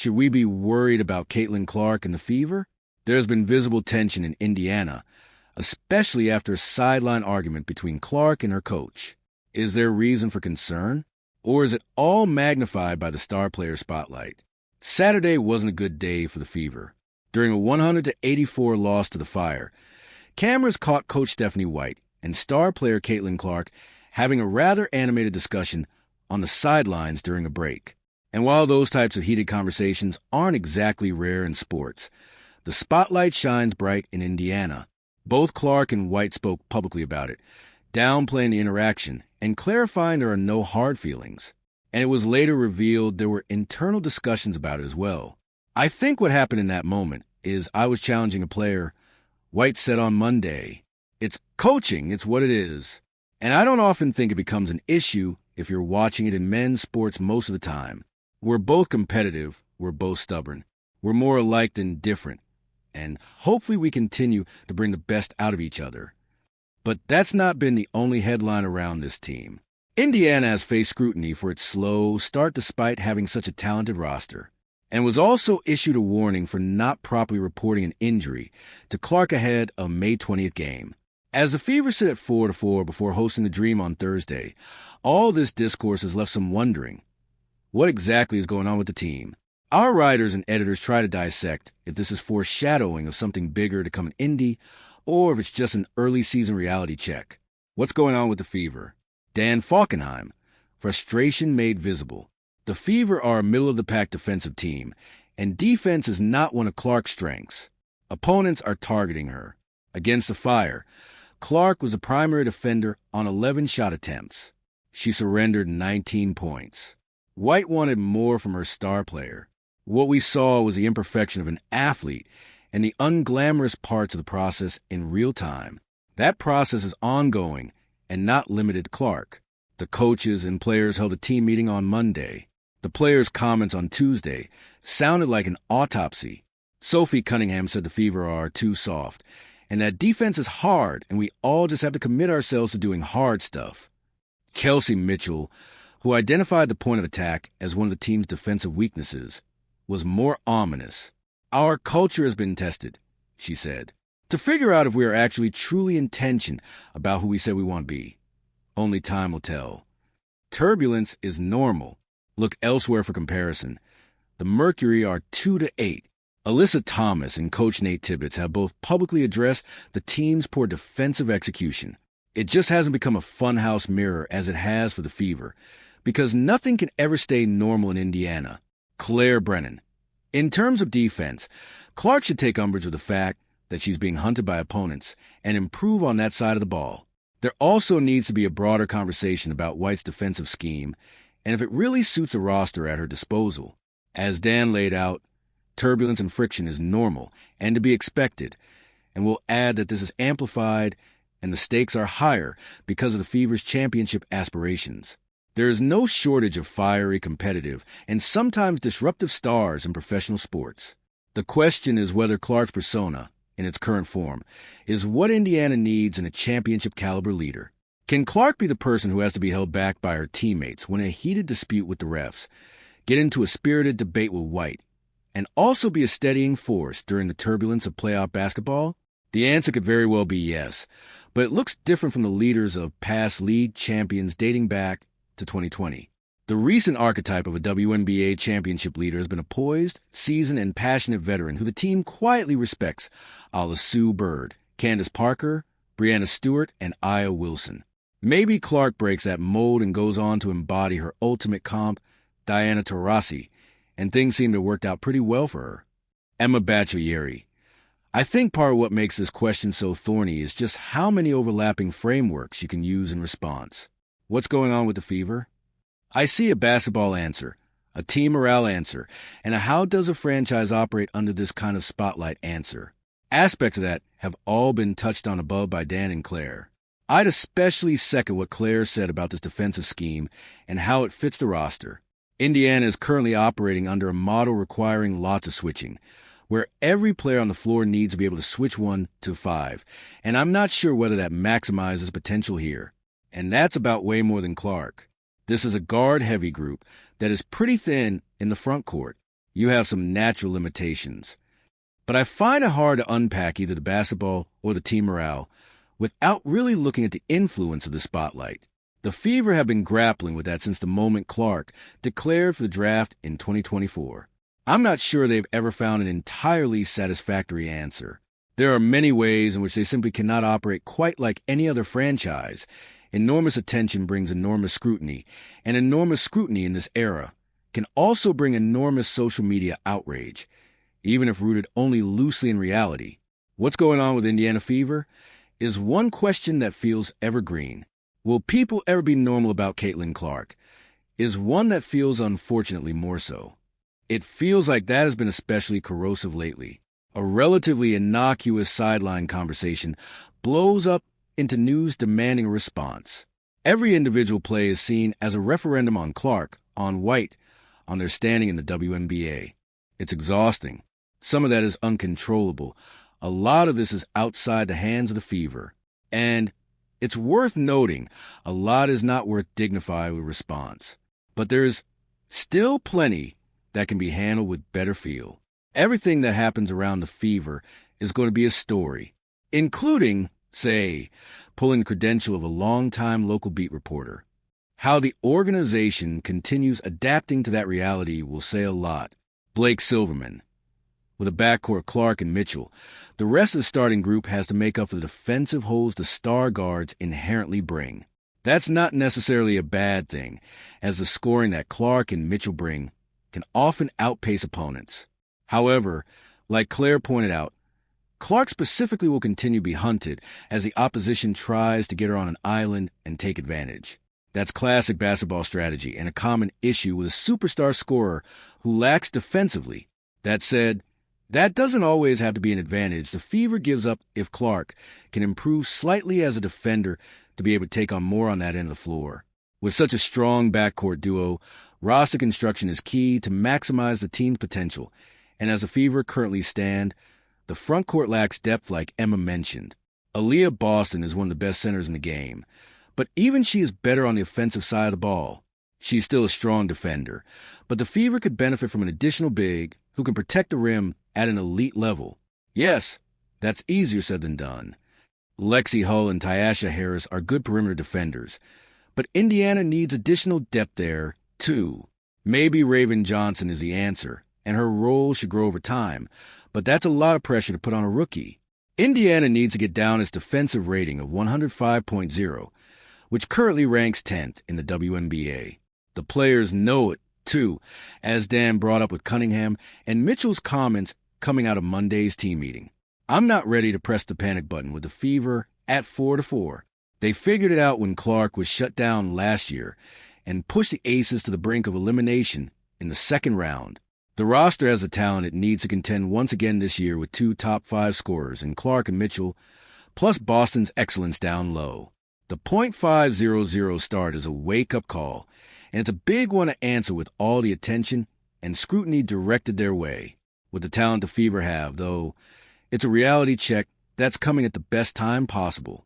Should we be worried about Caitlin Clark and the Fever? There's been visible tension in Indiana, especially after a sideline argument between Clark and her coach. Is there reason for concern? Or is it all magnified by the star player spotlight? Saturday wasn't a good day for the Fever. During a 100-84 loss to the Fire, cameras caught Coach Stephanie White and star player Caitlin Clark having a rather animated discussion on the sidelines during a break. And while those types of heated conversations aren't exactly rare in sports, the spotlight shines bright in Indiana. Both Clark and White spoke publicly about it, downplaying the interaction and clarifying there are no hard feelings. And it was later revealed there were internal discussions about it as well. I think what happened in that moment is I was challenging a player. White said on Monday, "It's coaching, it's what it is." And I don't often think it becomes an issue if you're watching it in men's sports most of the time. We're both competitive, we're both stubborn. We're more alike than different. And hopefully we continue to bring the best out of each other. But that's not been the only headline around this team. Indiana has faced scrutiny for its slow start despite having such a talented roster, and was also issued a warning for not properly reporting an injury to Clark ahead of May 20th game. As the Fever sit at 4-4 before hosting the Dream on Thursday, all this discourse has left some wondering. What exactly is going on with the team? Our writers and editors try to dissect if this is foreshadowing of something bigger to come in Indy, or if it's just an early season reality check. What's going on with the Fever? Dan Falkenheim. Frustration made visible. The Fever are a middle-of-the-pack defensive team, and defense is not one of Clark's strengths. Opponents are targeting her. Against the Fire, Clark was the primary defender on 11 shot attempts. She surrendered 19 points. White wanted more from her star player. What we saw was the imperfection of an athlete and the unglamorous parts of the process in real time. That process is ongoing and not limited to Clark. The coaches and players held a team meeting on Monday. The players' comments on Tuesday sounded like an autopsy. Sophie Cunningham said the Fever are too soft, and that defense is hard, and we all just have to commit ourselves to doing hard stuff. Kelsey Mitchell, who identified the point of attack as one of the team's defensive weaknesses, was more ominous. "Our culture has been tested," she said, "to figure out if we are actually truly in tension about who we said we want to be. Only time will tell. Turbulence is normal. Look elsewhere for comparison. The Mercury are 2-8. Alyssa Thomas and Coach Nate Tibbetts have both publicly addressed the team's poor defensive execution. It just hasn't become a funhouse mirror as it has for the Fever, because nothing can ever stay normal in Indiana." Claire Brennan. In terms of defense, Clark should take umbrage with the fact that she's being hunted by opponents and improve on that side of the ball. There also needs to be a broader conversation about White's defensive scheme and if it really suits a roster at her disposal. As Dan laid out, turbulence and friction is normal and to be expected, and we'll add that this is amplified and the stakes are higher because of the Fever's championship aspirations. There is no shortage of fiery, competitive, and sometimes disruptive stars in professional sports. The question is whether Clark's persona, in its current form, is what Indiana needs in a championship-caliber leader. Can Clark be the person who has to be held back by her teammates when in a heated dispute with the refs, get into a spirited debate with White, and also be a steadying force during the turbulence of playoff basketball? The answer could very well be yes, but it looks different from the leaders of past league champions dating back to 2020. The recent archetype of a WNBA championship leader has been a poised, seasoned, and passionate veteran who the team quietly respects, a la Sue Bird, Candace Parker, Breanna Stewart, and Aya Wilson. Maybe Clark breaks that mold and goes on to embody her ultimate comp, Diana Taurasi, and things seem to have worked out pretty well for her. Emma Bacciglieri. I think part of what makes this question so thorny is just how many overlapping frameworks you can use in response. What's going on with the Fever? I see a basketball answer, a team morale answer, and a how does a franchise operate under this kind of spotlight answer. Aspects of that have all been touched on above by Dan and Claire. I'd especially second what Claire said about this defensive scheme and how it fits the roster. Indiana is currently operating under a model requiring lots of switching, where every player on the floor needs to be able to switch 1 to 5, and I'm not sure whether that maximizes potential here. And that's about way more than Clark. This is a guard-heavy group that is pretty thin in the front court. you have some natural limitations. But I find it hard to unpack either the basketball or the team morale without really looking at the influence of the spotlight. The Fever have been grappling with that since the moment Clark declared for the draft in 2024. I'm not sure they've ever found an entirely satisfactory answer. There are many ways in which they simply cannot operate quite like any other franchise. Enormous attention brings enormous scrutiny, and enormous scrutiny in this era can also bring enormous social media outrage, even if rooted only loosely in reality. What's going on with Indiana Fever is one question that feels evergreen. Will people ever be normal about Caitlin Clark? Is one that feels unfortunately more so. It feels like that has been especially corrosive lately. A relatively innocuous sideline conversation blows up into news demanding a response. Every individual play is seen as a referendum on Clark, on White, on their standing in the WNBA. It's exhausting. Some of that is uncontrollable. A lot of this is outside the hands of the Fever. And it's worth noting, a lot is not worth dignified with response. But there's still plenty that can be handled with better feel. Everything that happens around the Fever is going to be a story, including, say, pulling the credential of a longtime local beat reporter. How the organization continues adapting to that reality will say a lot. Blake Silverman. With a backcourt Clark and Mitchell, the rest of the starting group has to make up for the defensive holes the star guards inherently bring. That's not necessarily a bad thing, as the scoring that Clark and Mitchell bring can often outpace opponents. However, like Claire pointed out, Clark specifically will continue to be hunted as the opposition tries to get her on an island and take advantage. That's classic basketball strategy and a common issue with a superstar scorer who lacks defensively. That said, that doesn't always have to be an advantage the Fever gives up if Clark can improve slightly as a defender to be able to take on more on that end of the floor. With such a strong backcourt duo, roster construction is key to maximize the team's potential, and as the Fever currently stand, the front court lacks depth like Emma mentioned. Aaliyah Boston is one of the best centers in the game, but even she is better on the offensive side of the ball. She's still a strong defender, but the Fever could benefit from an additional big who can protect the rim at an elite level. Yes, that's easier said than done. Lexi Hull and Tyasha Harris are good perimeter defenders, but Indiana needs additional depth there, too. Maybe Raven Johnson is the answer, and her role should grow over time, but that's a lot of pressure to put on a rookie. Indiana needs to get down its defensive rating of 105.0, which currently ranks 10th in the WNBA. The players know it, too, as Dan brought up with Cunningham and Mitchell's comments coming out of Monday's team meeting. I'm not ready to press the panic button with the Fever at 4-4. They figured it out when Clark was shut down last year and pushed the Aces to the brink of elimination in the second round. The roster has the talent it needs to contend once again this year with two top 5 scorers in Clark and Mitchell, plus Boston's excellence down low. The .500 start is a wake-up call, and it's a big one to answer with all the attention and scrutiny directed their way. With the talent the Fever have, though, it's a reality check that's coming at the best time possible.